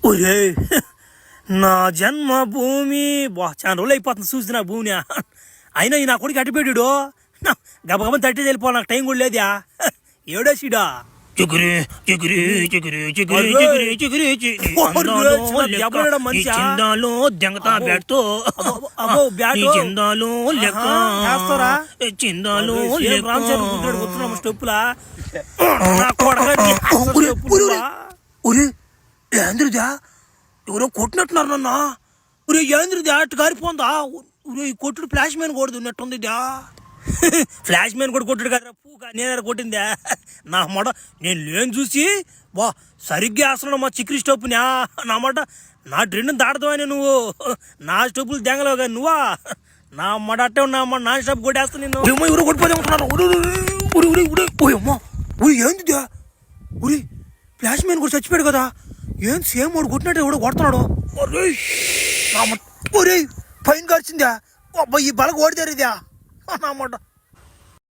ఒరే నా జన్మభూమి బా చాలా రోజులు అయిపోతుంది చూసి నా భూమిని అయినా ఈ నా కొడుకు అడ్డుపెట్టాడు గబగబని తట్టి వెళ్ళిపో నాకు టైం కూడా లేదా ఏడేసిడా చిగురి చిగురి చిగురి చిగురి చిగురి చిగురి చిందాలో దెంగతా బ్యాట్తో చిందాలో లెక్క చిందాలో స్టెప్పులా ఏంద్రదా ఎవరో కొట్టినట్టున్నారు నన్న ఒరే ఏంద్రదా అట్టు కారిపోందా ఒరే ఈ కొట్టుడు ఫ్లాష్ మ్యాన్ కొడుదు ఉన్నట్టుందిదా ఫ్లాష్ మ్యాన్ కూడా కొట్టుడు కదా పూగా నేను కొట్టిందా నా మాట నేను లేని చూసి బా సరిగ్గా వేస్తున్నాడు మా చిక్రి స్టెప్పునా నా మాట నా ట్రెండ్ని దాడతావని నువ్వు నా స్టెప్పులు దెంగలేవు కానీ నువ్వా నా మాట అట్టే ఉన్నా అమ్మ నా స్టెప్ కొట్టేస్తా నేను ఎవరో కొట్టిపోతే అమ్మా ఊరి ఏందిదా ఊరి ఫ్లాష్ మ్యాన్ కూడా చచ్చిపోయాడు కదా ఏం సేమ్ వాడు కొట్టినట్టు ఎవడో కొడుతున్నాడు ఒరే పైన గడిచిందా అబ్బా ఈ బలగ ఓడిదారు ఇదా నా మాట